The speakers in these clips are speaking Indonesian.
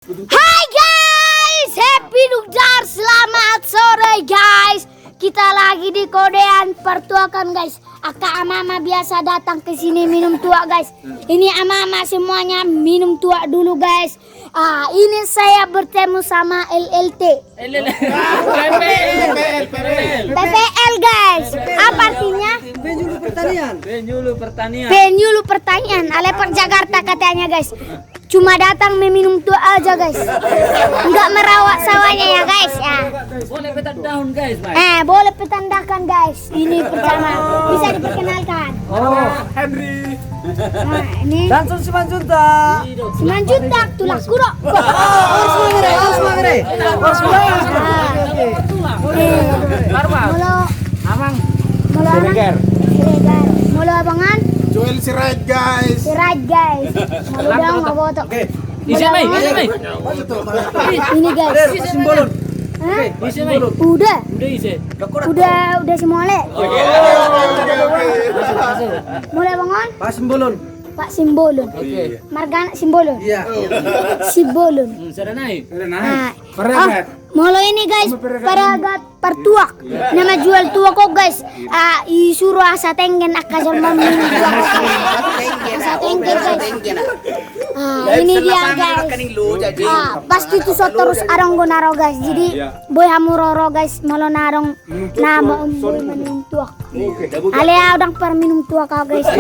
Hai guys, happy Nukjar, selamat sore guys. Kita lagi di kodean pertuakan guys. Aka ama-ama biasa datang ke sini minum tua guys. Ini ama-ama semuanya minum tua dulu guys. Ini saya bertemu sama LLT. PPL guys. Apa artinya? Penyuluh pertanian. Penyuluh pertanian. Alepar Jakarta katanya guys. Cuma datang meminum tua aja guys. Enggak merawat sawahnya ya guys ya. Boleh petak daun guys, Pak. Boleh petandakan guys. Ini pertama. Bisa diperkenalkan. Henry. Nah, ini Danson Simanjunta. Simanjuntak tulah kuro. Mulu Amang. Siregar. Mulu abangan. Joel Sirait guys. Sirait guys. Mulu dong maboto. Isi mai. Ini guys. Simbolon. Hah? Isi mai. Udah isi. semua le. Mulai bangun. Pak Simbolon. Pak Simbolon. Oke. Margana Simbolon. Iya. Simbolon. Sudah naik. Mulai ini guys, paragat pertuak. Nama jual tua kok guys. Isuruh asa tenggen akasal meminum tua kok. Asa tenggen guys. Ini dia guys. Pasti itu so terus arong go naro guys. Jadi boy hamuroro guys malo narong nama boy minum tua. Ale udang per minum tua kau guys.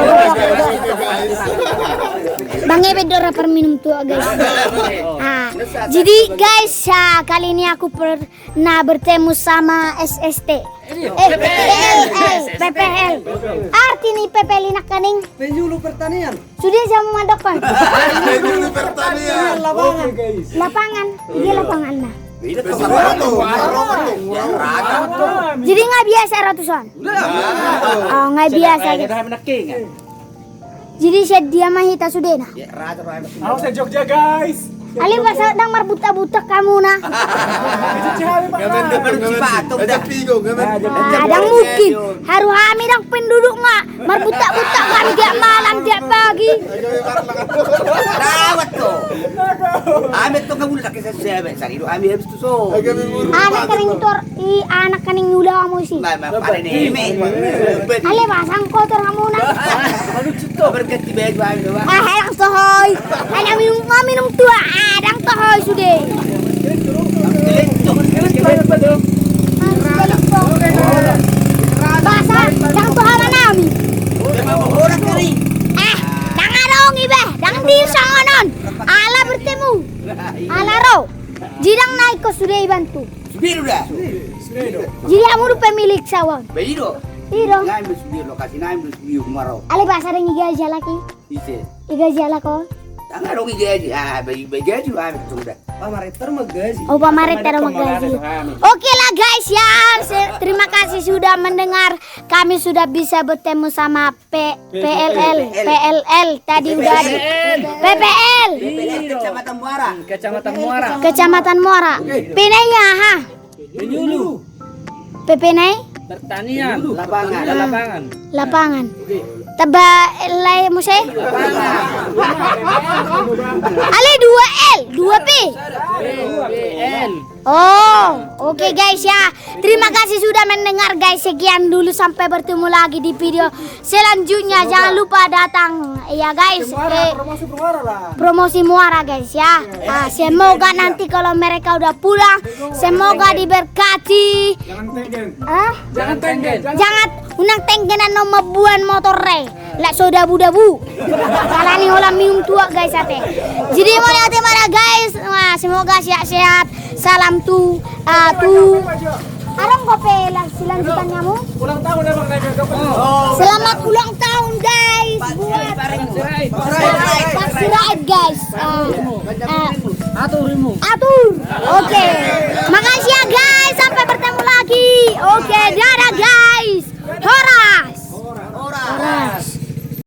Bang Ebe dora per minum tua guys. Jadi guys, kali ini aku pernah bertemu sama SST. PPL. Arti nih PPL ini kaning. Penyuluh pertanian. Sudah saya memadokkan. Penyuluh pertanian. Lapangan. Iya lapangan lah. Murah. Jadi nggak biasa ratusan. Oh nggak biasa. Jadi saya dia mah hita sudah nah. Aku saya Jogja guys. Ali bahasa dang marbuta-buta kamu nah. Dang mungkin haru kami dang penduduk nggak marbuta-buta kan tiap malam tiap pagi. Rawat tuh. Amit tuh kamu laki saya besar itu ami habis tuh so. Anak kaning tor anak kaning ulah kamu sih. Pada ini. Ali basang kotor kamu nah. Tuh berganti baju ami doang. Helang sohoy. Hanya minum tua. Dang tohoy sudah. Basah dang tohoy nami. Orang kering. Dang arong ibe, dang di sangonon. Ala bertemu. Ala ro. Jidang naik ko sudah bantu. Biru dah. Jadi kamu pemilik sawah. Biru. Iro. Naim bus biru lokasi naim bus biru marau. Ale basah dang iga jala ki. Ise. Iga jala ko. Tangan dong gaji. Bagi gaji ami tuh dah. Pamareter magazi. Oh pamaret taruh magazi. Oke lah guys ya. Terima kasih sudah mendengar. Kami sudah bisa bertemu sama PLL. Tadi udah di PPL. Kecamatan Muara. Kecamatan Muara. Pinanya ha. Penyuluh PP pertanian. Lapangan. lapangan. Taba lay mo say? Ale 2L, 2P. PPL. Oh, oke guys ya. Terima kasih sudah mendengar guys. Sekian dulu sampai bertemu lagi di video selanjutnya. Jangan lupa datang ya guys. Promosi Muara lah. Promosi Muara guys ya. Semoga nanti kalau mereka udah pulang, semoga diberkati. Jangan tenggen. Jangan unang tenggenan no mabuan motor re. Lak soda budabu. Kalani hola minum tua guys ate. Jadi mau lihat mana guys. Wah, semoga sehat-sehat. Salam tu Arang kope selanjutan kamu. Ulang tahun emang naik ke Selamat ulang tahun guys buat Pak Sirait guys. Atur. Oke. Makasih ya guys, sampai bertemu lagi. Oke, dadah guys. Hora.